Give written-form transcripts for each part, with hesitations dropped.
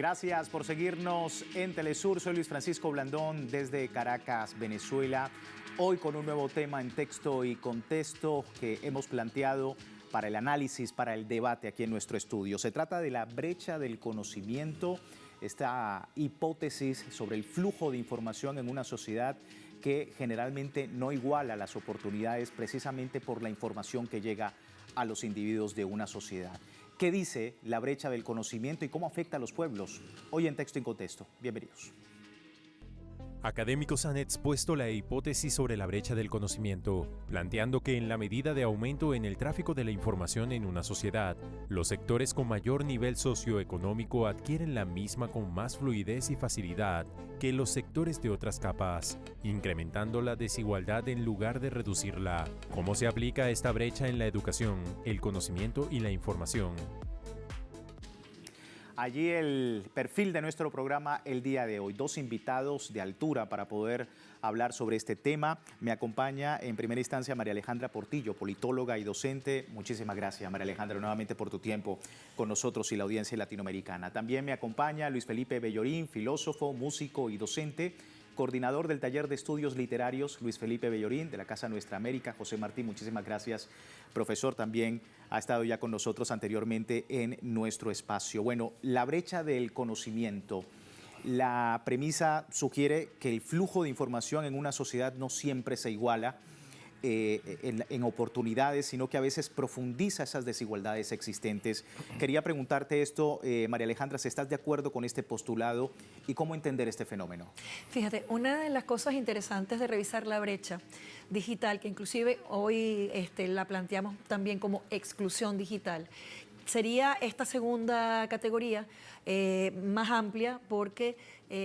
Gracias por seguirnos en Telesur. Soy Luis Francisco Blandón desde Caracas, Venezuela. Hoy con un nuevo tema en texto y contexto que hemos planteado para el análisis, para el debate aquí en nuestro estudio. Se trata de la brecha del conocimiento, esta hipótesis sobre el flujo de información en una sociedad que generalmente no iguala las oportunidades precisamente por la información que llega a los individuos de una sociedad. ¿Qué dice la brecha del conocimiento y cómo afecta a los pueblos? Hoy en Texto y Contexto. Bienvenidos. Académicos han expuesto la hipótesis sobre la brecha del conocimiento, planteando que en la medida de aumento en el tráfico de la información en una sociedad, los sectores con mayor nivel socioeconómico adquieren la misma con más fluidez y facilidad que los sectores de otras capas, incrementando la desigualdad en lugar de reducirla. ¿Cómo se aplica esta brecha en la educación, el conocimiento y la información? Allí el perfil de nuestro programa el día de hoy. Dos invitados de altura para poder hablar sobre este tema. Me acompaña en primera instancia María Alejandra Portillo, politóloga y docente. Muchísimas gracias, María Alejandra, nuevamente por tu tiempo con nosotros y la audiencia latinoamericana. También me acompaña Luis Felipe Bellorín, filósofo, músico y docente, coordinador del Taller de Estudios Literarios Luis Felipe Bellorín de la Casa Nuestra América. José Martín, muchísimas gracias. Profesor, también ha estado ya con nosotros anteriormente en nuestro espacio. Bueno, la brecha del conocimiento. La premisa sugiere que el flujo de información en una sociedad no siempre se iguala en oportunidades, sino que a veces profundiza esas desigualdades existentes. Quería preguntarte esto, María Alejandra, si estás de acuerdo con este postulado y cómo entender este fenómeno. Fíjate, una de las cosas interesantes de revisar la brecha digital, que inclusive hoy la planteamos también como exclusión digital, sería esta segunda categoría más amplia porque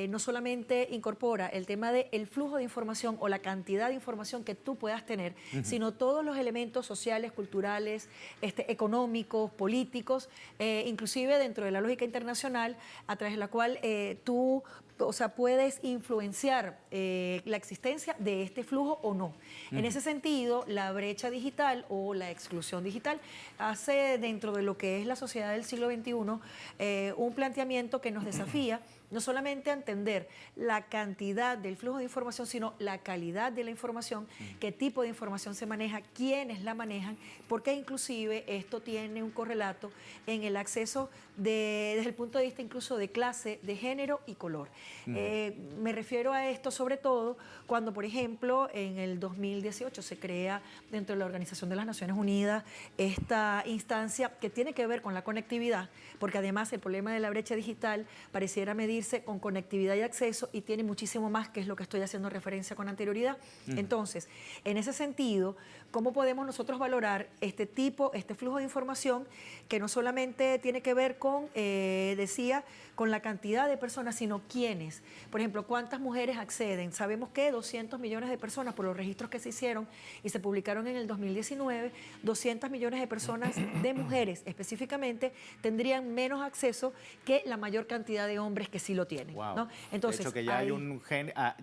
no solamente incorpora el tema del flujo de información o la cantidad de información que tú puedas tener, sino todos los elementos sociales, culturales, económicos, políticos, inclusive dentro de la lógica internacional, a través de la cual tú puedes influenciar la existencia de este flujo o no. En ese sentido, la brecha digital o la exclusión digital hace dentro de lo que es la sociedad del siglo XXI un planteamiento que nos desafía no solamente a entender la cantidad del flujo de información, sino la calidad de la información, qué tipo de información se maneja, quiénes la manejan, porque inclusive esto tiene un correlato en el acceso desde el punto de vista incluso de clase, de género y color. Me refiero a esto sobre todo cuando, por ejemplo, en el 2018 se crea dentro de la Organización de las Naciones Unidas esta instancia que tiene que ver con la conectividad, porque además el problema de la brecha digital pareciera medirse con conectividad y acceso y tiene muchísimo más, que es lo que estoy haciendo referencia con anterioridad. Entonces, en ese sentido, ¿cómo podemos nosotros valorar este flujo de información que no solamente tiene que ver con, con la cantidad de personas, sino quiénes? Por ejemplo, ¿cuántas mujeres acceden? Sabemos que 200 millones de personas, por los registros que se hicieron y se publicaron en el 2019, 200 millones de personas, de mujeres específicamente, tendrían menos acceso que la mayor cantidad de hombres que sí lo tienen. Wow. ¿no? Entonces, de hecho, que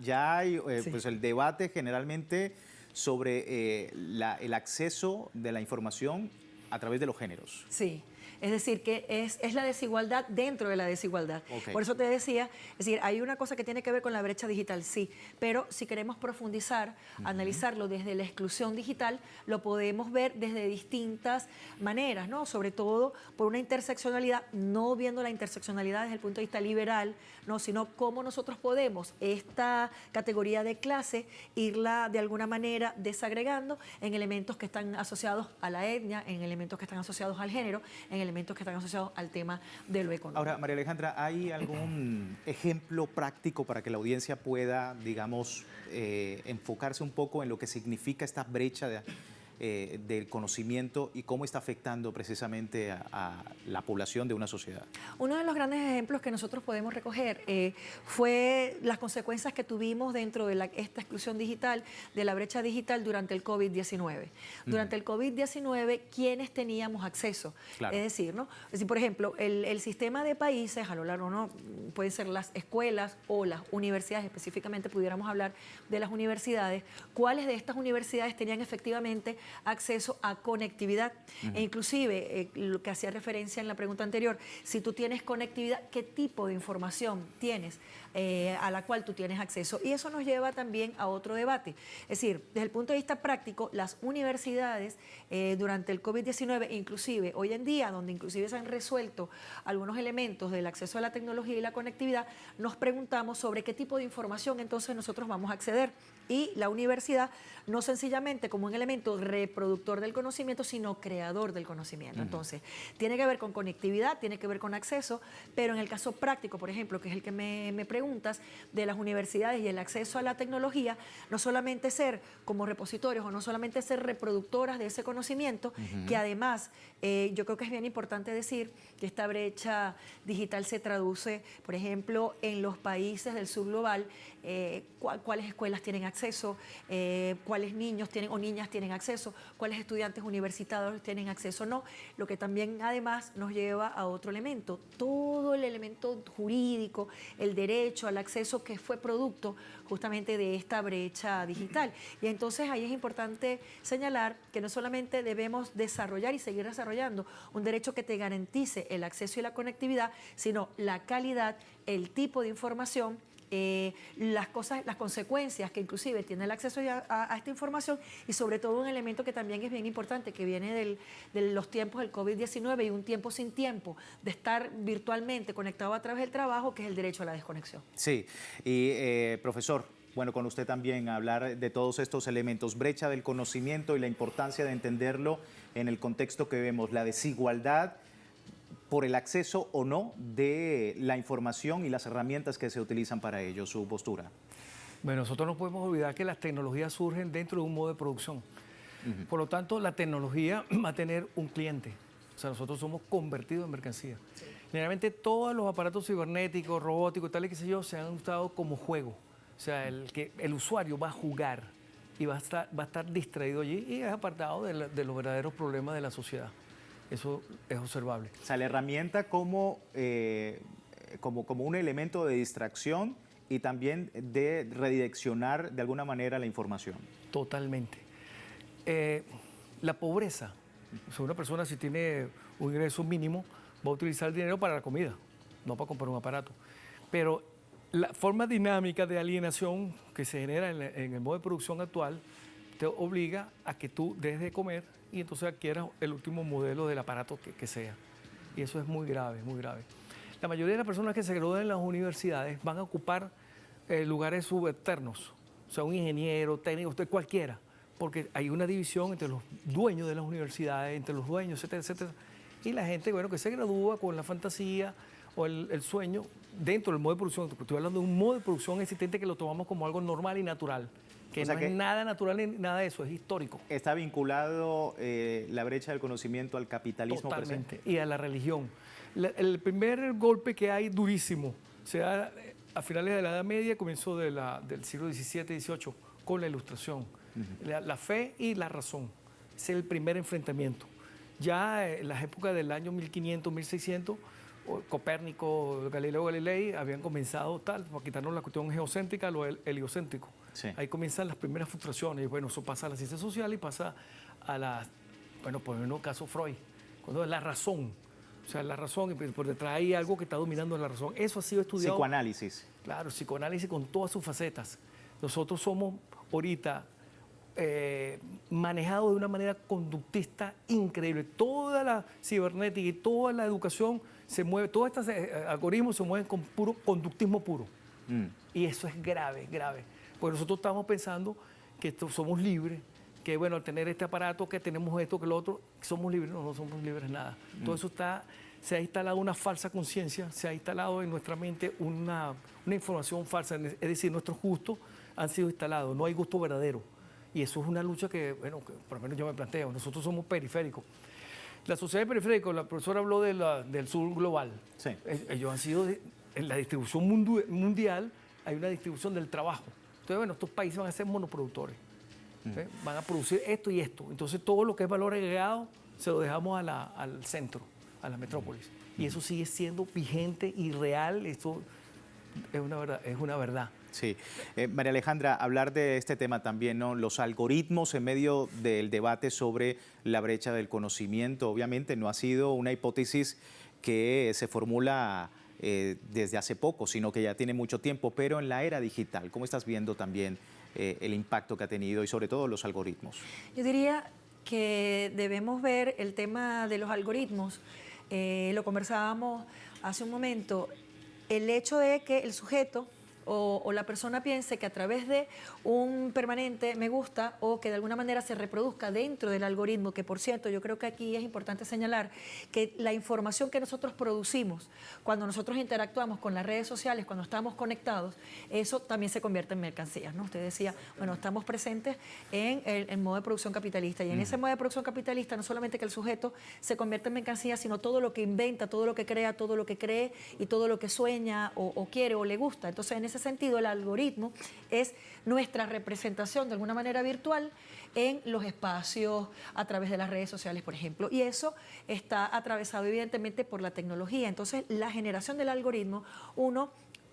ya hay sí. pues el debate generalmente sobre el acceso de la información a través de los géneros. Sí. Es decir, que es la desigualdad dentro de la desigualdad. Okay. Por eso te decía, es decir, hay una cosa que tiene que ver con la brecha digital, sí, pero si queremos profundizar, analizarlo desde la exclusión digital, lo podemos ver desde distintas maneras, ¿no? Sobre todo por una interseccionalidad, no viendo la interseccionalidad desde el punto de vista liberal, ¿no? Sino cómo nosotros podemos esta categoría de clase irla de alguna manera desagregando en elementos que están asociados a la etnia, en elementos que están asociados al género, en elementos que están asociados al tema de lo económico. Ahora, María Alejandra, ¿hay algún ejemplo práctico para que la audiencia pueda, digamos, enfocarse un poco en lo que significa esta brecha del conocimiento y cómo está afectando precisamente a la población de una sociedad? Uno de los grandes ejemplos que nosotros podemos recoger fue las consecuencias que tuvimos dentro de esta exclusión digital, de la brecha digital durante el COVID-19. Durante el COVID-19, ¿quiénes teníamos acceso? Claro. Es decir, ¿no? Es decir, por ejemplo, el sistema de países a lo largo, ¿no? Pueden ser las escuelas o las universidades, específicamente pudiéramos hablar de las universidades. ¿Cuáles de estas universidades tenían efectivamente acceso a conectividad. E inclusive, lo que hacía referencia en la pregunta anterior, si tú tienes conectividad, ¿qué tipo de información tienes a la cual tú tienes acceso? Y eso nos lleva también a otro debate. Es decir, desde el punto de vista práctico, las universidades durante el COVID-19, inclusive hoy en día, donde inclusive se han resuelto algunos elementos del acceso a la tecnología y la conectividad, nos preguntamos sobre qué tipo de información entonces nosotros vamos a acceder. Y la universidad no sencillamente como un elemento reproductor del conocimiento, sino creador del conocimiento. Entonces, tiene que ver con conectividad, tiene que ver con acceso, pero en el caso práctico, por ejemplo, que es el que me preguntas, de las universidades y el acceso a la tecnología, no solamente ser como repositorios o no solamente ser reproductoras de ese conocimiento, que además yo creo que es bien importante decir que esta brecha digital se traduce, por ejemplo, en los países del sur global, cuáles escuelas tienen acceso, cuáles niños tienen o niñas tienen acceso, cuáles estudiantes universitarios tienen acceso o no, lo que también además nos lleva a otro elemento, todo el elemento jurídico, el derecho al acceso que fue producto justamente de esta brecha digital. Y entonces ahí es importante señalar que no solamente debemos desarrollar y seguir desarrollando un derecho que te garantice el acceso y la conectividad, sino la calidad, el tipo de información, las consecuencias que inclusive tiene el acceso a esta información y sobre todo un elemento que también es bien importante, que viene de los tiempos del COVID-19 y un tiempo sin tiempo, de estar virtualmente conectado a través del trabajo, que es el derecho a la desconexión. Sí, y profesor, bueno, con usted también hablar de todos estos elementos, brecha del conocimiento y la importancia de entenderlo en el contexto que vemos, la desigualdad por el acceso o no de la información y las herramientas que se utilizan para ello, su postura. Bueno, nosotros no podemos olvidar que las tecnologías surgen dentro de un modo de producción. Por lo tanto, la tecnología va a tener un cliente. O sea, nosotros somos convertidos en mercancía. Sí. Generalmente todos los aparatos cibernéticos, robóticos, tal y qué sé yo, se han usado como juego. O sea, el usuario va a jugar y va a estar distraído allí y es apartado de los verdaderos problemas de la sociedad. Eso es observable. O sea, la herramienta como un elemento de distracción y también de redireccionar de alguna manera la información. Totalmente. La pobreza. O sea, una persona si tiene un ingreso mínimo va a utilizar el dinero para la comida, no para comprar un aparato. Pero la forma dinámica de alienación que se genera en el modo de producción actual te obliga a que tú dejes de comer y entonces adquieras el último modelo del aparato que sea. Y eso es muy grave, muy grave. La mayoría de las personas que se gradúan en las universidades van a ocupar lugares subalternos, o sea, un ingeniero, técnico, usted cualquiera, porque hay una división entre los dueños de las universidades, entre los dueños, etcétera, etcétera, y la gente, bueno, que se gradúa con la fantasía o el sueño dentro del modo de producción. Estoy hablando de un modo de producción existente que lo tomamos como algo normal y natural. Que no es nada natural ni nada de eso, es histórico. ¿Está vinculado la brecha del conocimiento al capitalismo? Totalmente, y a la religión. El primer golpe que hay durísimo se da a finales de la Edad Media, comienzo del siglo XVII, XVIII, con la Ilustración. La fe y la razón. Ese es el primer enfrentamiento. Ya en las épocas del año 1500, 1600, Copérnico, Galileo Galilei habían comenzado por quitarnos la cuestión geocéntrica, lo heliocéntrico. Sí. Ahí comienzan las primeras frustraciones. Y bueno, eso pasa a la ciencia social y pasa a por el caso Freud, cuando es la razón. O sea, la razón, y por detrás hay algo que está dominando la razón. Eso ha sido estudiado. Psicoanálisis. Claro, psicoanálisis con todas sus facetas. Nosotros somos ahorita manejados de una manera conductista increíble. Toda la cibernética y toda la educación se mueve, todos estos algoritmos se mueven con puro conductismo puro. Y eso es grave, grave. Porque nosotros estamos pensando que somos libres, que bueno, al tener este aparato, que tenemos esto, que lo otro, somos libres. No, no somos libres nada. Todo eso se ha instalado una falsa conciencia, se ha instalado en nuestra mente una información falsa. Es decir, nuestros gustos han sido instalados, no hay gusto verdadero. Y eso es una lucha que, bueno, que por lo menos yo me planteo. Nosotros somos periféricos. La sociedad periférica, la profesora habló del sur global. Sí. Ellos han sido, en la distribución mundial, hay una distribución del trabajo. Entonces, bueno, estos países van a ser monoproductores. Van a producir esto y esto. Entonces, todo lo que es valor agregado se lo dejamos al centro, a las metrópolis. Y eso sigue siendo vigente y real. Esto es una verdad. Sí. María Alejandra, hablar de este tema también, ¿no? Los algoritmos en medio del debate sobre la brecha del conocimiento, obviamente no ha sido una hipótesis que se formula desde hace poco, sino que ya tiene mucho tiempo, pero en la era digital, ¿cómo estás viendo también el impacto que ha tenido y sobre todo los algoritmos? Yo diría que debemos ver el tema de los algoritmos, lo conversábamos hace un momento, el hecho de que el sujeto o la persona piense que a través de un permanente me gusta o que de alguna manera se reproduzca dentro del algoritmo, que por cierto yo creo que aquí es importante señalar que la información que nosotros producimos cuando nosotros interactuamos con las redes sociales, cuando estamos conectados, eso también se convierte en mercancías, ¿no? Usted decía, bueno, estamos presentes en el modo de producción capitalista y en ese modo de producción capitalista no solamente que el sujeto se convierte en mercancía, sino todo lo que inventa, todo lo que crea, todo lo que cree y todo lo que sueña o quiere o le gusta. Entonces, en ese sentido, el algoritmo es nuestra representación de alguna manera virtual en los espacios a través de las redes sociales, por ejemplo. Y eso está atravesado evidentemente por la tecnología. Entonces, la generación del algoritmo,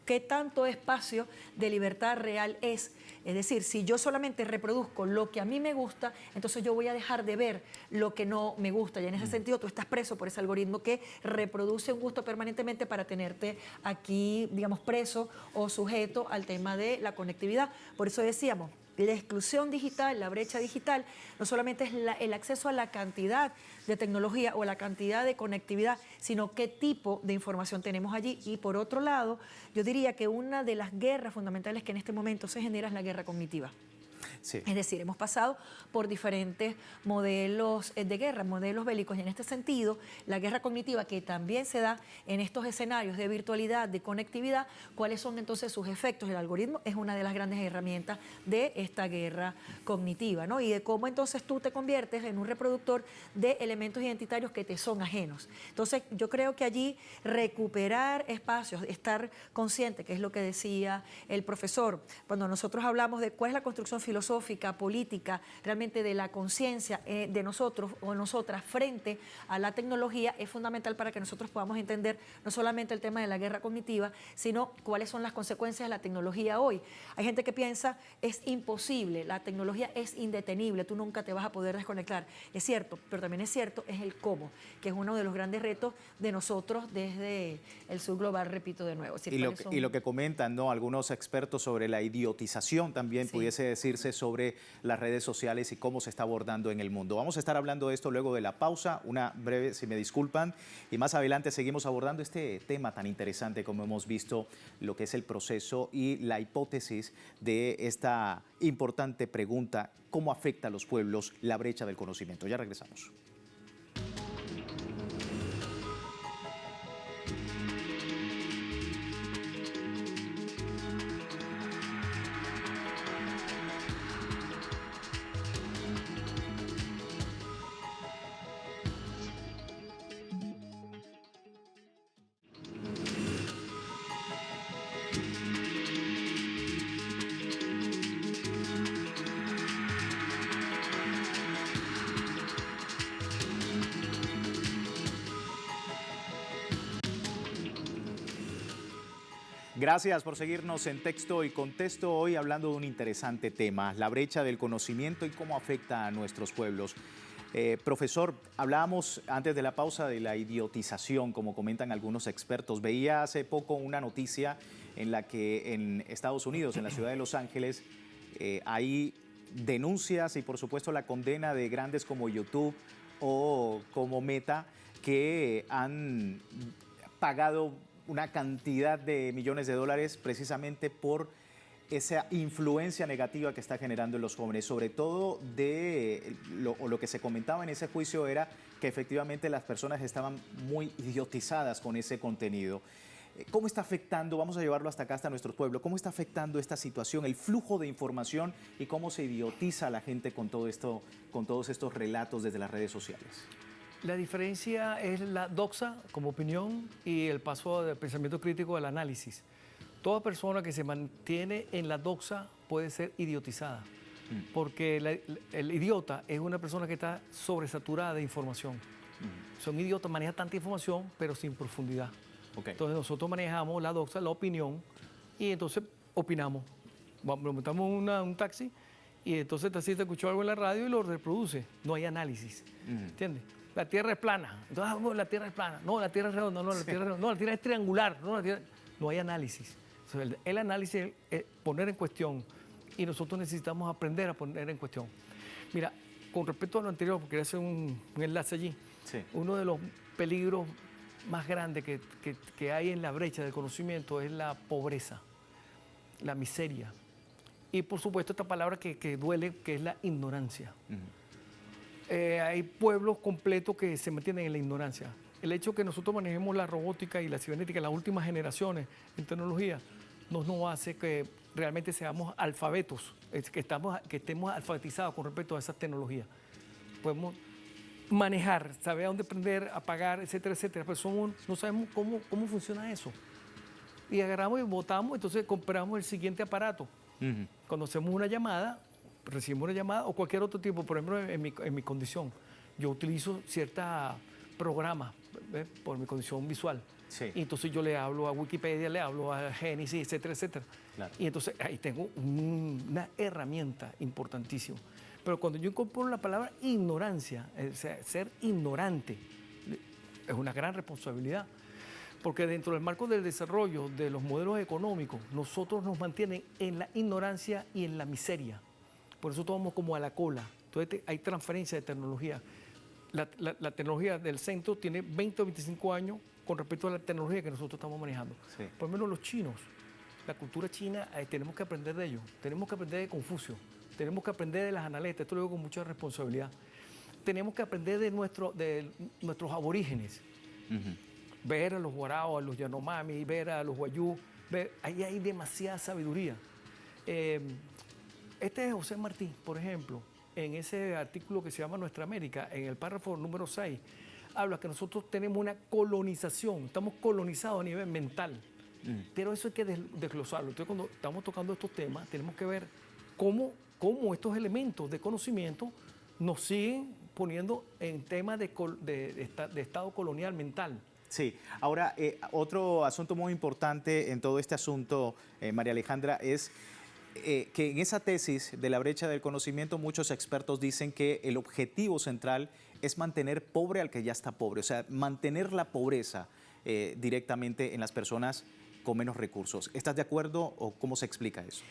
¿qué tanto espacio de libertad real es? Es decir, si yo solamente reproduzco lo que a mí me gusta, entonces yo voy a dejar de ver lo que no me gusta. Y en ese sentido tú estás preso por ese algoritmo que reproduce un gusto permanentemente para tenerte aquí, digamos, preso o sujeto al tema de la conectividad. Por eso decíamos, la exclusión digital, la brecha digital, no solamente es el acceso a la cantidad de tecnología o la cantidad de conectividad, sino qué tipo de información tenemos allí. Y por otro lado, yo diría que una de las guerras fundamentales que en este momento se genera es la guerra cognitiva. Sí. Es decir, hemos pasado por diferentes modelos de guerra, modelos bélicos, y en este sentido, la guerra cognitiva que también se da en estos escenarios de virtualidad, de conectividad, ¿cuáles son entonces sus efectos? El algoritmo es una de las grandes herramientas de esta guerra cognitiva, ¿no? Y de cómo entonces tú te conviertes en un reproductor de elementos identitarios que te son ajenos. Entonces, yo creo que allí recuperar espacios, estar consciente, que es lo que decía el profesor, cuando nosotros hablamos de cuál es la construcción filosófica, política, realmente de la conciencia de nosotros o nosotras frente a la tecnología, es fundamental para que nosotros podamos entender no solamente el tema de la guerra cognitiva, sino cuáles son las consecuencias de la tecnología hoy. Hay gente que piensa, es imposible, la tecnología es indetenible, tú nunca te vas a poder desconectar. Es cierto, pero también es cierto, es el cómo, que es uno de los grandes retos de nosotros desde el sur global, repito de nuevo. Y lo que comentan, ¿no?, algunos expertos sobre la idiotización también pudiese decirse sobre las redes sociales y cómo se está abordando en el mundo. Vamos a estar hablando de esto luego de la pausa, una breve, si me disculpan, y más adelante seguimos abordando este tema tan interesante como hemos visto, lo que es el proceso y la hipótesis de esta importante pregunta, ¿cómo afecta a los pueblos la brecha del conocimiento? Ya regresamos. Gracias por seguirnos en Texto y Contexto, hoy hablando de un interesante tema, la brecha del conocimiento y cómo afecta a nuestros pueblos. Profesor, hablábamos antes de la pausa de la idiotización, como comentan algunos expertos. Veía hace poco una noticia en la que en Estados Unidos, en la ciudad de Los Ángeles, hay denuncias y por supuesto la condena de grandes como YouTube o como Meta que han pagado una cantidad de millones de dólares precisamente por esa influencia negativa que está generando en los jóvenes, sobre todo de lo que se comentaba en ese juicio era que efectivamente las personas estaban muy idiotizadas con ese contenido. ¿Cómo está afectando, vamos a llevarlo hasta acá, hasta nuestro pueblo, cómo está afectando esta situación, el flujo de información y cómo se idiotiza a la gente con todo esto, con todos estos relatos desde las redes sociales? La diferencia es la doxa como opinión y el paso del pensamiento crítico del análisis. Toda persona que se mantiene en la doxa puede ser idiotizada, porque el idiota es una persona que está sobresaturada de información. Son idiotas, manejan tanta información, pero sin profundidad. Entonces nosotros manejamos la doxa, la opinión, y entonces opinamos. Nos montamos un taxi y entonces el taxista escuchó algo en la radio y lo reproduce. No hay análisis, ¿entiendes? La Tierra es plana. Entonces, no, la Tierra es plana. No, la Tierra es redonda. No, la Tierra es redonda. No, la Tierra es triangular. No hay análisis. Entonces, el análisis es poner en cuestión y nosotros necesitamos aprender a poner en cuestión. Mira, con respecto a lo anterior, porque quería hacer un enlace allí, Sí. uno de los peligros más grandes que hay en la brecha del conocimiento es la pobreza, la miseria. Y por supuesto esta palabra que duele, que es la ignorancia. Hay pueblos completos que se mantienen en la ignorancia. El hecho que nosotros manejemos la robótica y la cibernética en las últimas generaciones en tecnología nos hace que realmente seamos alfabetos, que estemos alfabetizados con respecto a esas tecnologías. Podemos manejar, saber a dónde prender, apagar, etcétera, etcétera, pero no sabemos cómo funciona eso. Y agarramos y botamos, entonces compramos el siguiente aparato. Cuando hacemos una llamada, recibimos una llamada o cualquier otro tipo, por ejemplo, en mi condición, yo utilizo ciertos programas por mi condición visual. Sí. Y entonces yo le hablo a Wikipedia, le hablo a Génesis, etcétera, etcétera. Claro. Y entonces ahí tengo una herramienta importantísima. Pero cuando yo incorporo la palabra ignorancia, o sea, ser ignorante, es una gran responsabilidad. Porque dentro del marco del desarrollo de los modelos económicos, nosotros nos mantienen en la ignorancia y en la miseria. Por eso tomamos como a la cola. Entonces hay transferencia de tecnología. La tecnología del centro tiene 20 o 25 años con respecto a la tecnología que nosotros estamos manejando. Sí. Por lo menos los chinos, la cultura china, tenemos que aprender de ellos. Tenemos que aprender de Confucio. Tenemos que aprender de las analetas. Esto lo digo con mucha responsabilidad. Tenemos que aprender de nuestros aborígenes. Ver a los guaraos, a los yanomami, ver a los guayú. Ahí hay demasiada sabiduría. Este es José Martí, por ejemplo, en ese artículo que se llama Nuestra América, en el párrafo número 6, habla que nosotros tenemos una colonización, estamos colonizados a nivel mental, pero eso hay que desglosarlo. Entonces, cuando estamos tocando estos temas, tenemos que ver cómo estos elementos de conocimiento nos siguen poniendo en temas de estado colonial mental. Sí, ahora otro asunto muy importante en todo este asunto, María Alejandra, es que en esa tesis de la brecha del conocimiento muchos expertos dicen que el objetivo central es mantener pobre al que ya está pobre, o sea, mantener la pobreza directamente en las personas con menos recursos. ¿Estás de acuerdo o cómo se explica eso?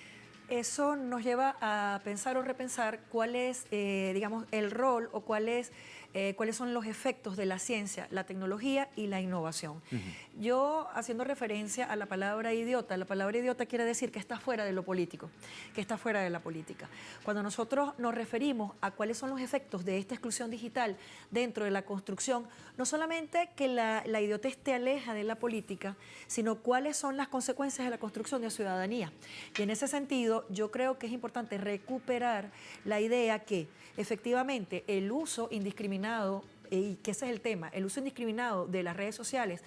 Eso nos lleva a pensar o repensar cuál es, digamos, el rol o cuáles son los efectos de la ciencia, la tecnología y la innovación. Yo, haciendo referencia a la palabra idiota quiere decir que está fuera de lo político, que está fuera de la política. Cuando nosotros nos referimos a cuáles son los efectos de esta exclusión digital dentro de la construcción, no solamente que la idiotez te aleja de la política, sino cuáles son las consecuencias de la construcción de ciudadanía. Y en ese sentido, yo creo que es importante recuperar la idea que efectivamente el uso indiscriminado, y que ese es el tema, el uso indiscriminado de las redes sociales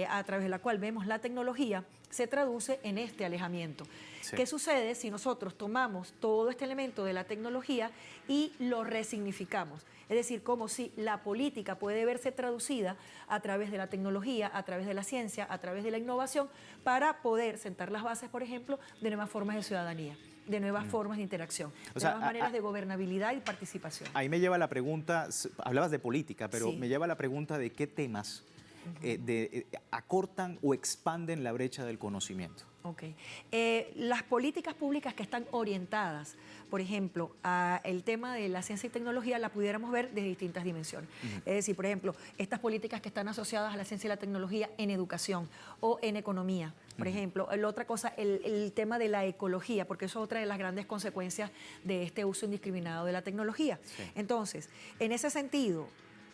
a través de la cual vemos la tecnología, se traduce en este alejamiento. Sí. ¿Qué sucede si nosotros tomamos todo este elemento de la tecnología y lo resignificamos? Es decir, como si la política puede verse traducida a través de la tecnología, a través de la ciencia, a través de la innovación, para poder sentar las bases, por ejemplo, de nuevas formas de ciudadanía, de nuevas formas de interacción, de nuevas maneras de gobernabilidad y participación. Ahí me lleva la pregunta, hablabas de política, pero sí, me lleva la pregunta de qué temas acortan o expanden la brecha del conocimiento. Ok. Las políticas públicas que están orientadas, por ejemplo, al tema de la ciencia y tecnología, la pudiéramos ver desde distintas dimensiones. Es decir, por ejemplo, estas políticas que están asociadas a la ciencia y la tecnología en educación o en economía. Por ejemplo, la otra cosa, el tema de la ecología, porque eso es otra de las grandes consecuencias de este uso indiscriminado de la tecnología. Sí. Entonces, en ese sentido,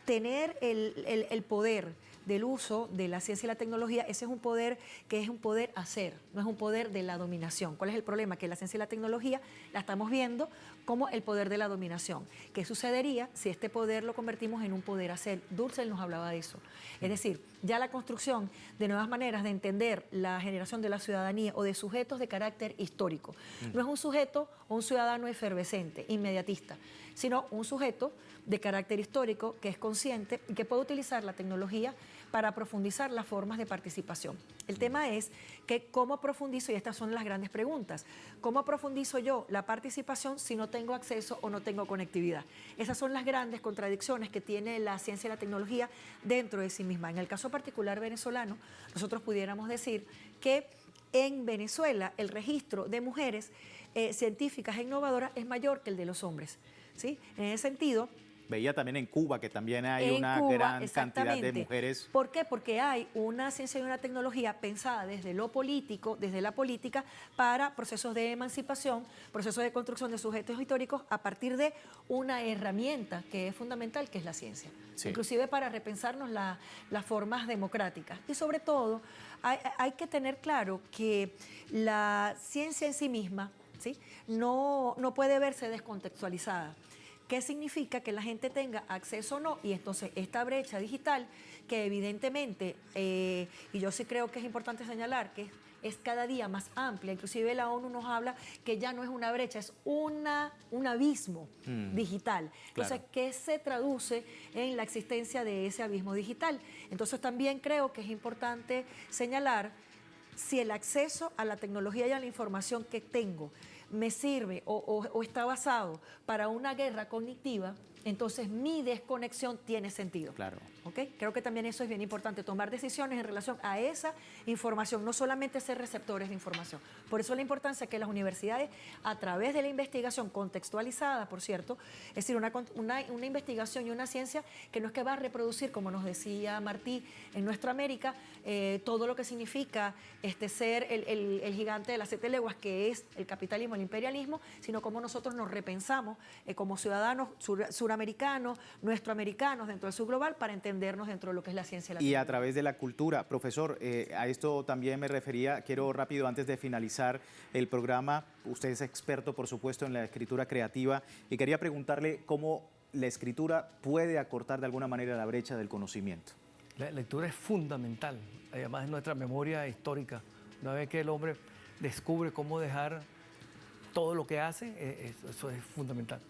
tener el poder del uso de la ciencia y la tecnología, ese es un poder que es un poder hacer, no es un poder de la dominación. ¿Cuál es el problema? Que la ciencia y la tecnología la estamos viendo como el poder de la dominación. ¿Qué sucedería si este poder lo convertimos en un poder hacer? Dursel nos hablaba de eso. Es decir, ya la construcción de nuevas maneras de entender la generación de la ciudadanía o de sujetos de carácter histórico. No es un sujeto o un ciudadano efervescente, inmediatista, sino un sujeto de carácter histórico que es consciente y que puede utilizar la tecnología para profundizar las formas de participación. El tema es que cómo profundizo, y estas son las grandes preguntas, ¿cómo profundizo yo la participación si no tengo acceso o no tengo conectividad? Esas son las grandes contradicciones que tiene la ciencia y la tecnología dentro de sí misma. En el caso particular venezolano, nosotros pudiéramos decir que en Venezuela el registro de mujeres científicas e innovadoras es mayor que el de los hombres, ¿sí? En ese sentido, veía también en Cuba que también hay en una Cuba, gran cantidad de mujeres. ¿Por qué? Porque hay una ciencia y una tecnología pensada desde lo político, desde la política, para procesos de emancipación, procesos de construcción de sujetos históricos a partir de una herramienta que es fundamental, que es la ciencia. Sí. Inclusive para repensarnos las formas democráticas. Y sobre todo, hay que tener claro que la ciencia en sí misma, ¿sí?, no puede verse descontextualizada. ¿Qué significa? Que la gente tenga acceso o no, y entonces esta brecha digital, que evidentemente, y yo sí creo que es importante señalar, que es cada día más amplia, inclusive la ONU nos habla que ya no es una brecha, es un abismo digital. Entonces, claro, ¿qué se traduce en la existencia de ese abismo digital? Entonces también creo que es importante señalar si el acceso a la tecnología y a la información que tengo me sirve o está basado para una guerra cognitiva, entonces mi desconexión tiene sentido. Claro. ¿Okay? Creo que también eso es bien importante, tomar decisiones en relación a esa información, no solamente ser receptores de información. Por eso la importancia que las universidades, a través de la investigación contextualizada, por cierto, es decir, una investigación y una ciencia que no es que va a reproducir, como nos decía Martí, en nuestra América, todo lo que significa ser el gigante de las 7 leguas, que es el capitalismo, el imperialismo, sino cómo nosotros nos repensamos como ciudadanos suramericanos, nuestroamericanos dentro del subglobal para entendernos dentro de lo que es la ciencia. Y a través de la cultura. Profesor, a esto también me refería, quiero rápido antes de finalizar el programa, usted es experto por supuesto en la escritura creativa y quería preguntarle cómo la escritura puede acortar de alguna manera la brecha del conocimiento. La lectura es fundamental, además es nuestra memoria histórica. Una vez que el hombre descubre cómo dejar todo lo que hace, eso es fundamental.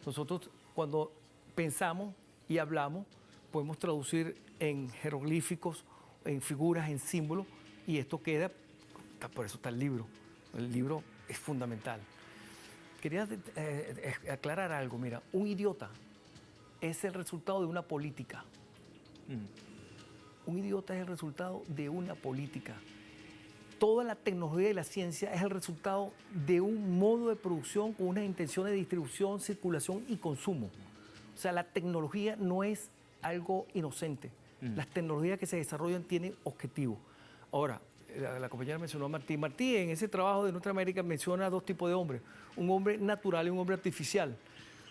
Nosotros cuando pensamos y hablamos, podemos traducir en jeroglíficos, en figuras, en símbolos, y esto queda, por eso está el libro. El libro es fundamental. Quería aclarar algo, mira, un idiota es el resultado de una política. Un idiota es el resultado de una política. Toda la tecnología y la ciencia es el resultado de un modo de producción con unas intenciones de distribución, circulación y consumo. O sea, la tecnología no es algo inocente. Las tecnologías que se desarrollan tienen objetivos. Ahora, la compañera mencionó a Martí. Martí en ese trabajo de Nuestra América menciona 2 tipos de hombres. Un hombre natural y un hombre artificial.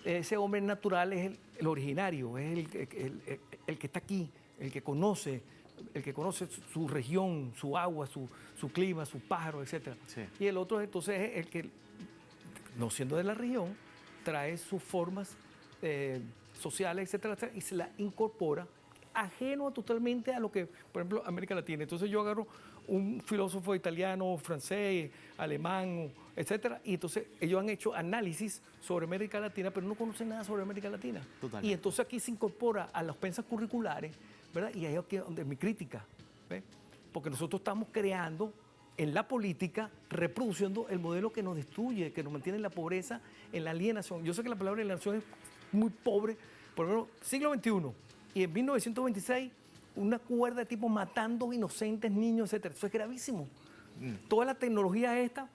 Ese hombre natural es el originario, es el que está aquí, el que conoce su región, su agua, su clima, sus pájaros, etc. Sí. Y el otro entonces es el que, no siendo de la región, trae sus formas sociales, etcétera, y se la incorpora ajeno totalmente a lo que, por ejemplo, América Latina. Entonces yo agarro un filósofo italiano, francés, alemán, etcétera, y entonces ellos han hecho análisis sobre América Latina, pero no conocen nada sobre América Latina. Totalmente. Y entonces aquí se incorpora a las pensas curriculares, ¿verdad? Y ahí es donde es mi crítica, ¿ves? Porque nosotros estamos creando en la política, reproduciendo el modelo que nos destruye, que nos mantiene en la pobreza, en la alienación. Yo sé que la palabra alienación es muy pobre, por ejemplo, siglo XXI, y en 1926, una cuerda de tipos matando inocentes, niños, etc. Eso es gravísimo. Toda la tecnología esta,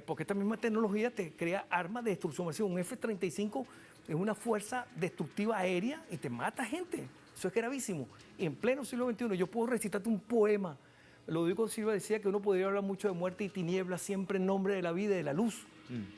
porque esta misma tecnología te crea armas de destrucción masiva. Un F-35 es una fuerza destructiva aérea y te mata gente. Eso es gravísimo. Y en pleno siglo XXI, yo puedo recitarte un poema. Ludovico Silva decía que uno podría hablar mucho de muerte y tinieblas siempre en nombre de la vida y de la luz.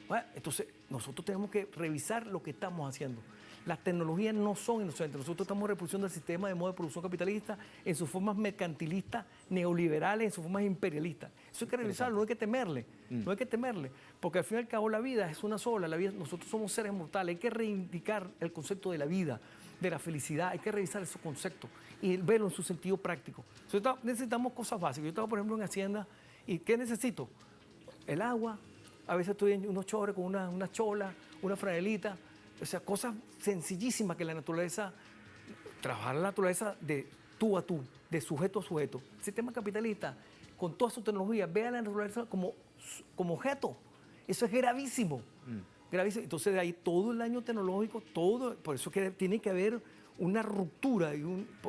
Bueno, entonces, nosotros tenemos que revisar lo que estamos haciendo. Las tecnologías no son inocentes. Nosotros estamos reproduciendo el sistema de modo de producción capitalista en sus formas mercantilistas, neoliberales, en sus formas imperialistas. Eso hay que revisarlo, no hay que temerle. No hay que temerle. Porque al fin y al cabo la vida es una sola. La vida, nosotros somos seres mortales. Hay que reivindicar el concepto de la vida, de la felicidad. Hay que revisar esos conceptos y verlo en su sentido práctico. Entonces, necesitamos cosas básicas. Yo estaba, por ejemplo, en Hacienda y ¿qué necesito? El agua. A veces estoy en unos chores con una chola, una franelita. O sea, cosas sencillísimas que la naturaleza, trabajar la naturaleza de tú a tú, de sujeto a sujeto. El sistema capitalista, con toda su tecnología, ve a la naturaleza como objeto. Eso es gravísimo. Gravísimo. Entonces, de ahí todo el daño tecnológico, todo, por eso que tiene que haber una ruptura.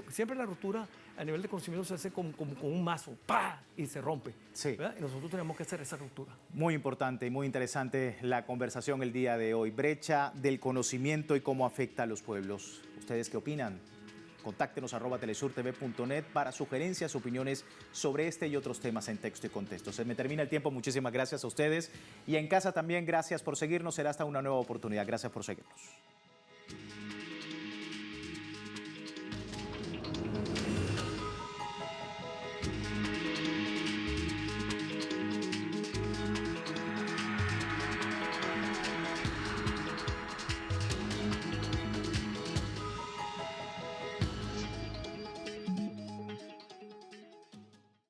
Siempre la ruptura a nivel de conocimiento se hace con un mazo, ¡pah! Y se rompe. Sí. ¿Verdad? Y nosotros tenemos que hacer esa ruptura. Muy importante y muy interesante la conversación el día de hoy. Brecha del conocimiento y cómo afecta a los pueblos. ¿Ustedes qué opinan? Contáctenos @telesurtv.net para sugerencias, opiniones sobre este y otros temas en texto y contexto. Se me termina el tiempo. Muchísimas gracias a ustedes. Y en casa también, gracias por seguirnos. Será hasta una nueva oportunidad. Gracias por seguirnos.